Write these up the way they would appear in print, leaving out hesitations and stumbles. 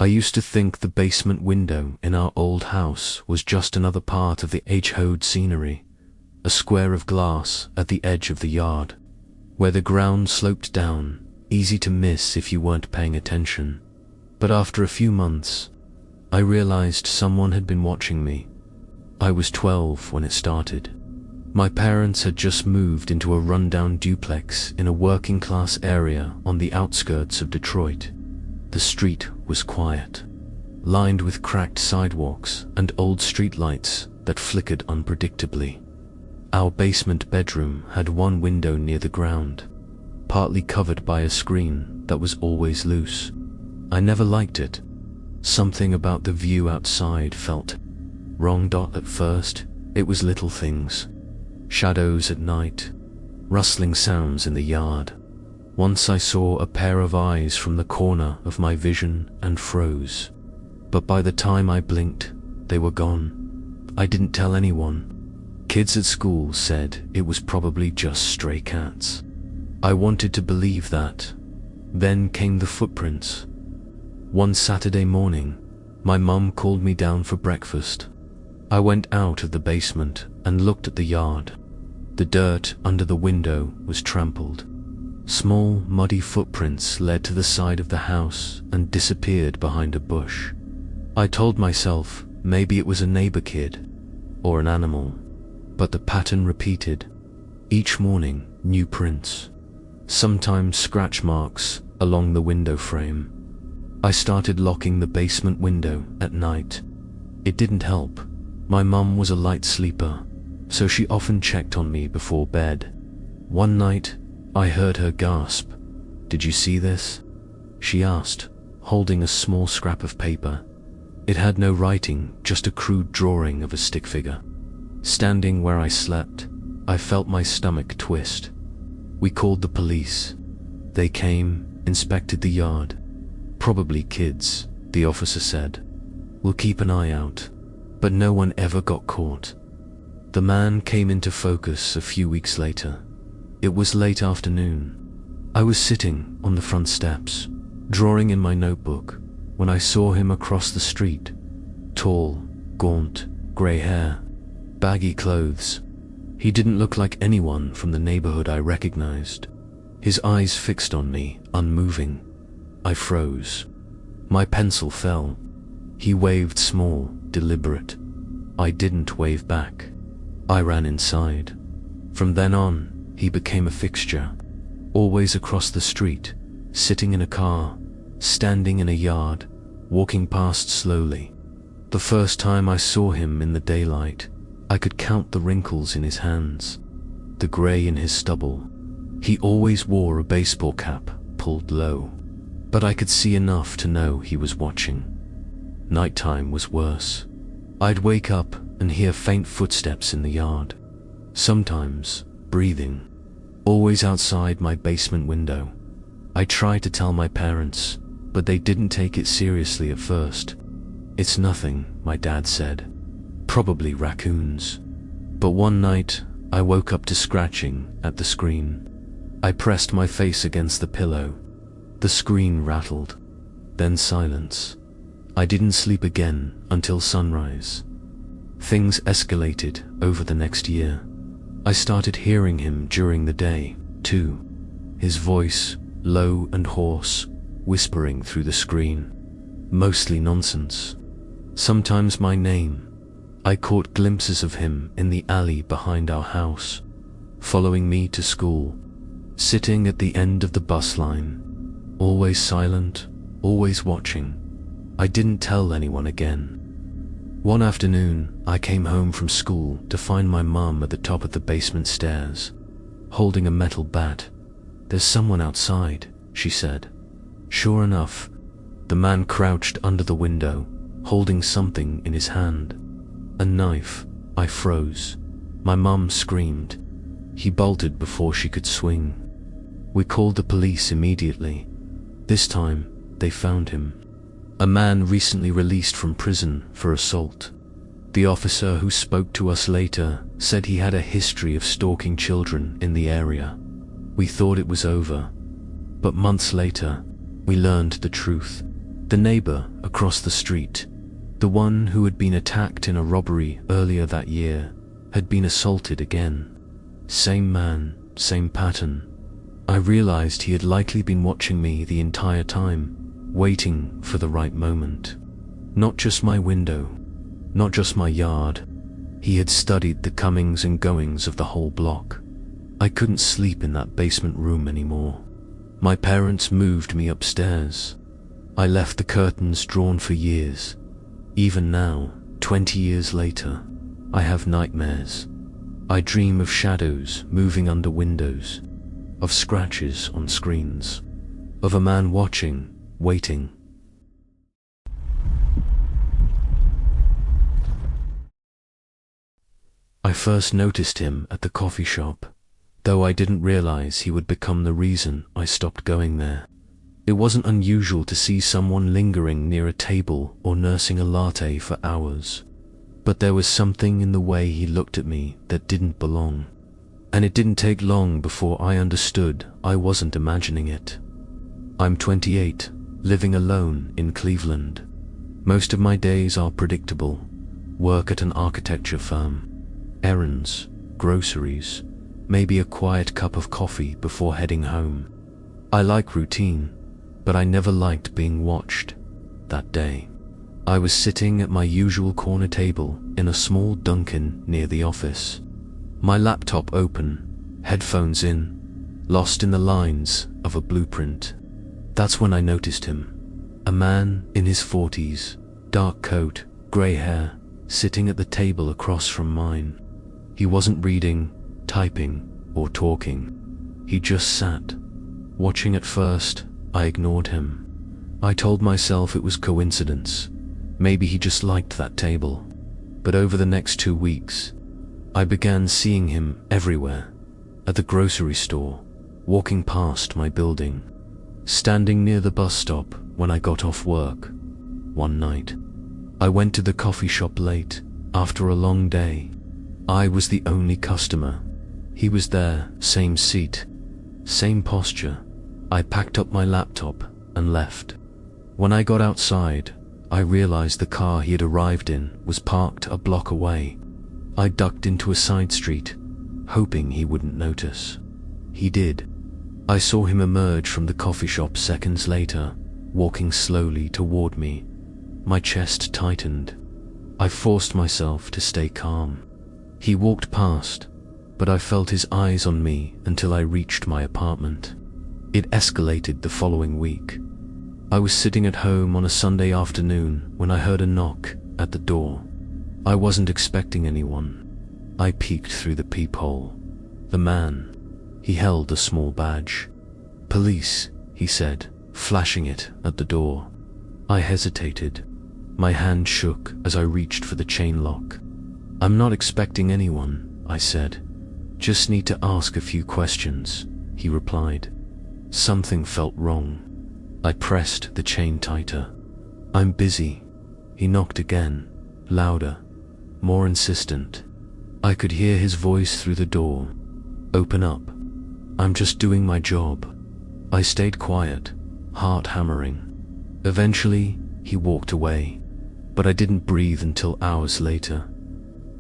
I used to think the basement window in our old house was just another part of the age-old scenery, a square of glass at the edge of the yard, where the ground sloped down, easy to miss if you weren't paying attention. But after a few months, I realized someone had been watching me. I was 12 when it started. My parents had just moved into a rundown duplex in a working-class area on the outskirts of Detroit. The street was quiet, lined with cracked sidewalks and old streetlights that flickered unpredictably. Our basement bedroom had one window near the ground, partly covered by a screen that was always loose. I never liked it. Something about the view outside felt wrong. At first, it was little things. Shadows at night, rustling sounds in the yard. Once I saw a pair of eyes from the corner of my vision and froze. But by the time I blinked, they were gone. I didn't tell anyone. Kids at school said it was probably just stray cats. I wanted to believe that. Then came the footprints. One Saturday morning, my mum called me down for breakfast. I went out of the basement and looked at the yard. The dirt under the window was trampled. Small, muddy footprints led to the side of the house and disappeared behind a bush. I told myself maybe it was a neighbor kid or an animal, but the pattern repeated. Each morning, new prints, sometimes scratch marks along the window frame. I started locking the basement window at night. It didn't help. My mum was a light sleeper, so she often checked on me before bed. One night, I heard her gasp. "Did you see this?" she asked, holding a small scrap of paper. It had no writing, just a crude drawing of a stick figure. Standing where I slept, I felt my stomach twist. We called the police. They came, inspected the yard. "Probably kids," the officer said. "We'll keep an eye out." But no one ever got caught. The man came into focus a few weeks later. It was late afternoon. I was sitting on the front steps, drawing in my notebook, when I saw him across the street. Tall, gaunt, grey hair, baggy clothes. He didn't look like anyone from the neighborhood I recognized. His eyes fixed on me, unmoving. I froze. My pencil fell. He waved small, deliberate. I didn't wave back. I ran inside. From then on, he became a fixture. Always across the street, sitting in a car, standing in a yard, walking past slowly. The first time I saw him in the daylight, I could count the wrinkles in his hands, the grey in his stubble. He always wore a baseball cap, pulled low, but I could see enough to know he was watching. Nighttime was worse. I'd wake up and hear faint footsteps in the yard, sometimes breathing, always outside my basement window. I tried to tell my parents, but they didn't take it seriously at first. "It's nothing," my dad said. "Probably raccoons." But one night, I woke up to scratching at the screen. I pressed my face against the pillow. The screen rattled, then silence. I didn't sleep again until sunrise. Things escalated over the next year. I started hearing him during the day, too. His voice, low and hoarse, whispering through the screen. Mostly nonsense. Sometimes my name. I caught glimpses of him in the alley behind our house, following me to school, sitting at the end of the bus line, always silent, always watching. I didn't tell anyone again. One afternoon, I came home from school to find my mum at the top of the basement stairs, holding a metal bat. "There's someone outside," she said. Sure enough, the man crouched under the window, holding something in his hand. A knife. I froze. My mum screamed. He bolted before she could swing. We called the police immediately. This time, they found him. A man recently released from prison for assault. The officer who spoke to us later said he had a history of stalking children in the area. We thought it was over, but months later, we learned the truth. The neighbor across the street, the one who had been attacked in a robbery earlier that year, had been assaulted again. Same man, same pattern. I realized he had likely been watching me the entire time, waiting for the right moment. Not just my window, not just my yard. He had studied the comings and goings of the whole block. I couldn't sleep in that basement room anymore. My parents moved me upstairs. I left the curtains drawn for years. Even now, 20 years later, I have nightmares. I dream of shadows moving under windows, of scratches on screens, of a man watching, waiting. I first noticed him at the coffee shop, though I didn't realize he would become the reason I stopped going there. It wasn't unusual to see someone lingering near a table or nursing a latte for hours, but there was something in the way he looked at me that didn't belong. And it didn't take long before I understood I wasn't imagining it. I'm 28, living alone in Cleveland. Most of my days are predictable. Work at an architecture firm, errands, groceries, maybe a quiet cup of coffee before heading home. I like routine, but I never liked being watched. That day, I was sitting at my usual corner table in a small Dunkin' near the office. My laptop open, headphones in, lost in the lines of a blueprint. That's when I noticed him. A man in his 40s, dark coat, grey hair, sitting at the table across from mine. He wasn't reading, typing, or talking. He just sat, watching. At first, I ignored him. I told myself it was coincidence. Maybe he just liked that table. But over the next 2 weeks, I began seeing him everywhere. At the grocery store, walking past my building, standing near the bus stop when I got off work. One night, I went to the coffee shop late, after a long day. I was the only customer. He was there, same seat, same posture. I packed up my laptop and left. When I got outside, I realized the car he had arrived in was parked a block away. I ducked into a side street, hoping he wouldn't notice. He did. I saw him emerge from the coffee shop seconds later, walking slowly toward me. My chest tightened. I forced myself to stay calm. He walked past, but I felt his eyes on me until I reached my apartment. It escalated the following week. I was sitting at home on a Sunday afternoon when I heard a knock at the door. I wasn't expecting anyone. I peeked through the peephole. The man, he held a small badge. "Police," he said, flashing it at the door. I hesitated. My hand shook as I reached for the chain lock. "I'm not expecting anyone," I said. "Just need to ask a few questions," he replied. Something felt wrong. I pressed the chain tighter. "I'm busy." He knocked again, louder, more insistent. I could hear his voice through the door. "Open up. I'm just doing my job." I stayed quiet, heart hammering. Eventually, he walked away, but I didn't breathe until hours later.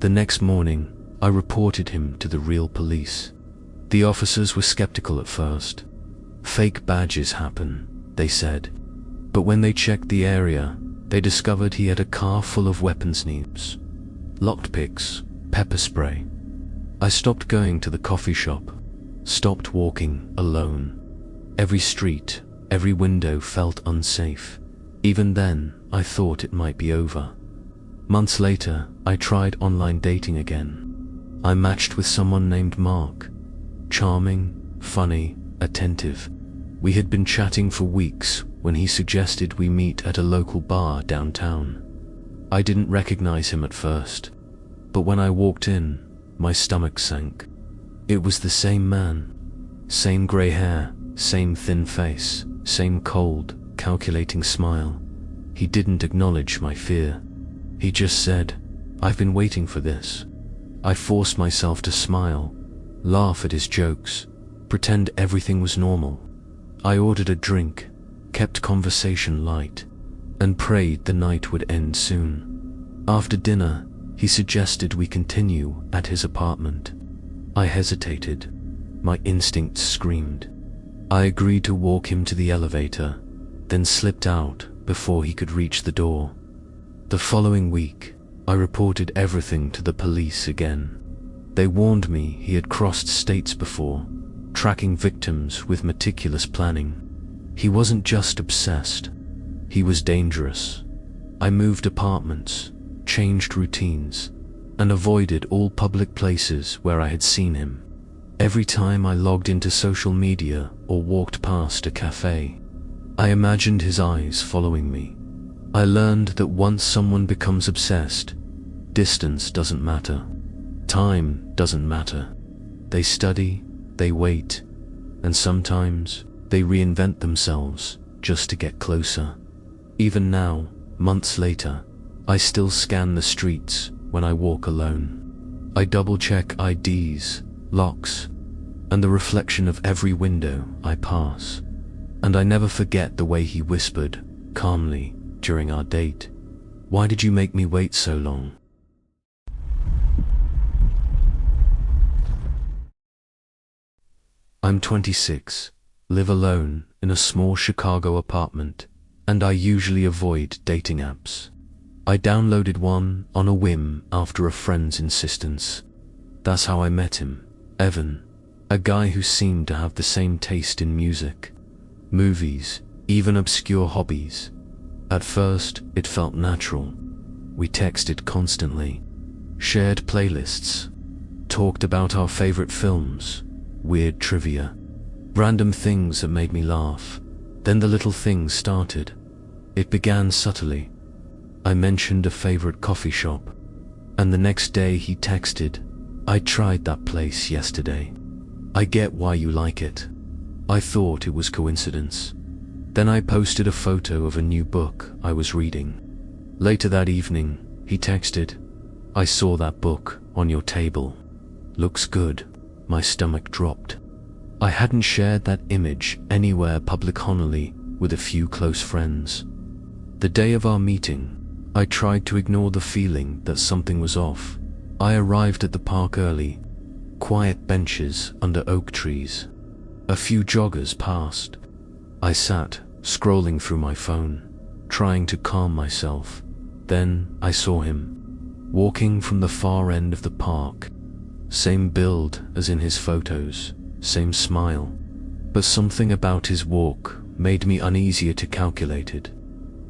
The next morning, I reported him to the real police. The officers were skeptical at first. "Fake badges happen," they said. But when they checked the area, they discovered he had a car full of weapons needs, lockpicks, pepper spray. I stopped going to the coffee shop, stopped walking alone. Every street, every window felt unsafe. Even then, I thought it might be over. Months later, I tried online dating again. I matched with someone named Mark. Charming, funny, attentive. We had been chatting for weeks when he suggested we meet at a local bar downtown. I didn't recognize him at first, but when I walked in, my stomach sank. It was the same man. Same grey hair, same thin face, same cold, calculating smile. He didn't acknowledge my fear. He just said, "I've been waiting for this." I forced myself to smile, laugh at his jokes, pretend everything was normal. I ordered a drink, kept conversation light. and prayed the night would end soon. After dinner, he suggested we continue at his apartment. I hesitated. My instincts screamed. I agreed to walk him to the elevator, then slipped out before he could reach the door. The following week, I reported everything to the police again. They warned me he had crossed states before, tracking victims with meticulous planning. He wasn't just obsessed, he was dangerous. I moved apartments, changed routines, and avoided all public places where I had seen him. Every time I logged into social media or walked past a cafe, I imagined his eyes following me. I learned that once someone becomes obsessed, distance doesn't matter. Time doesn't matter. They study, they wait, and sometimes they reinvent themselves just to get closer. Even now, months later, I still scan the streets when I walk alone. I double-check IDs, locks, and the reflection of every window I pass. And I never forget the way he whispered, calmly, during our date, "Why did you make me wait so long?" I'm 26, live alone in a small Chicago apartment, and I usually avoid dating apps. I downloaded one on a whim after a friend's insistence. That's how I met him, Evan, a guy who seemed to have the same taste in music, movies, even obscure hobbies. At first, it felt natural. We texted constantly, shared playlists, talked about our favorite films, weird trivia, random things that made me laugh. Then the little things started. It began subtly. I mentioned a favorite coffee shop, and the next day he texted, "I tried that place yesterday. I get why you like it." I thought it was coincidence. Then I posted a photo of a new book I was reading. Later that evening, he texted, "I saw that book on your table. Looks good." My stomach dropped. I hadn't shared that image anywhere publicly with a few close friends. The day of our meeting, I tried to ignore the feeling that something was off. I arrived at the park early, quiet benches under oak trees. A few joggers passed. I sat, scrolling through my phone, trying to calm myself. Then I saw him, walking from the far end of the park. Same build as in his photos, same smile. But something about his walk made me uneasier to calculated.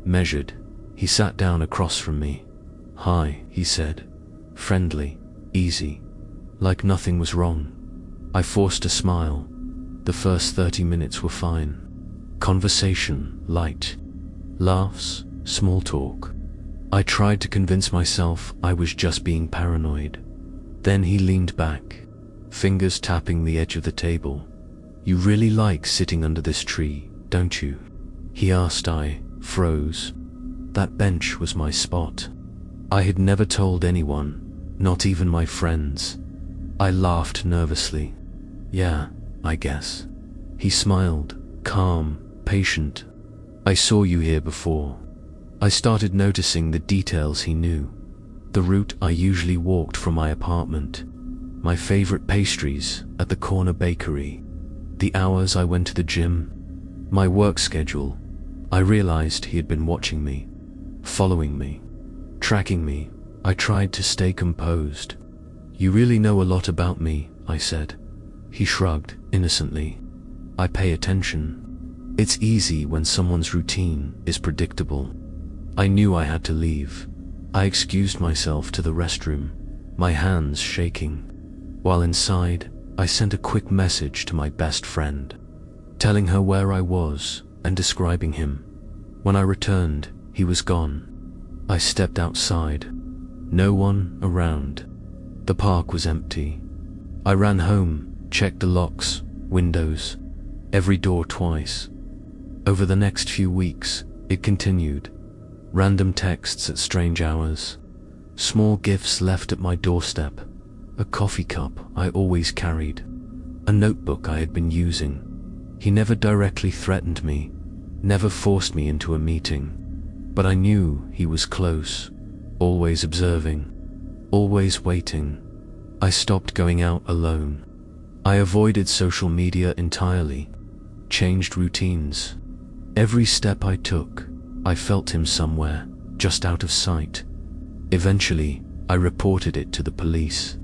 Measured, he sat down across from me. "Hi," he said, friendly, easy, like nothing was wrong. I forced a smile. The first 30 minutes were fine. Conversation, light. Laughs, small talk. I tried to convince myself I was just being paranoid. Then he leaned back, fingers tapping the edge of the table. "You really like sitting under this tree, don't you?" he asked. I froze. That bench was my spot. I had never told anyone, not even my friends. I laughed nervously. "Yeah, I guess." He smiled, calm, patient. "I saw you here before." I started noticing the details he knew. The route I usually walked from my apartment, my favorite pastries at the corner bakery, the hours I went to the gym, my work schedule. I realized he had been watching me, following me, tracking me. I tried to stay composed. "You really know a lot about me," I said. He shrugged innocently. "I pay attention. It's easy when someone's routine is predictable." I knew I had to leave. I excused myself to the restroom, my hands shaking. While inside, I sent a quick message to my best friend, telling her where I was and describing him. When I returned, he was gone. I stepped outside. No one around. The park was empty. I ran home, checked the locks, windows, every door twice. Over the next few weeks, it continued. Random texts at strange hours, small gifts left at my doorstep, a coffee cup I always carried, a notebook I had been using. He never directly threatened me, never forced me into a meeting, but I knew he was close, always observing, always waiting. I stopped going out alone. I avoided social media entirely, changed routines. Every step I took, I felt him somewhere, just out of sight. Eventually, I reported it to the police.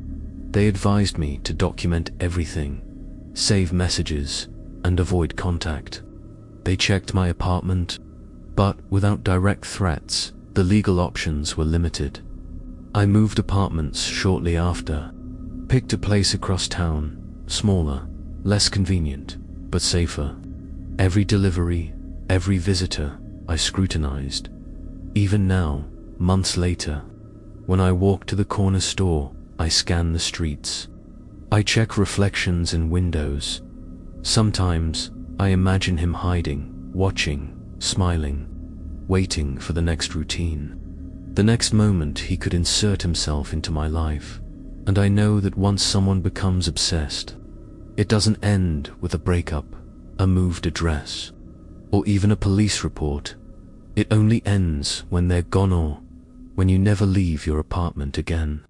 They advised me to document everything, save messages, and avoid contact. They checked my apartment, but without direct threats, the legal options were limited. I moved apartments shortly after, picked a place across town, smaller, less convenient, but safer. Every delivery, every visitor, I scrutinized. Even now, months later, when I walk to the corner store, I scan the streets. I check reflections in windows. Sometimes, I imagine him hiding, watching, smiling, waiting for the next routine. The next moment he could insert himself into my life. And I know that once someone becomes obsessed, it doesn't end with a breakup, a moved address, or even a police report. It only ends when they're gone or when you never leave your apartment again.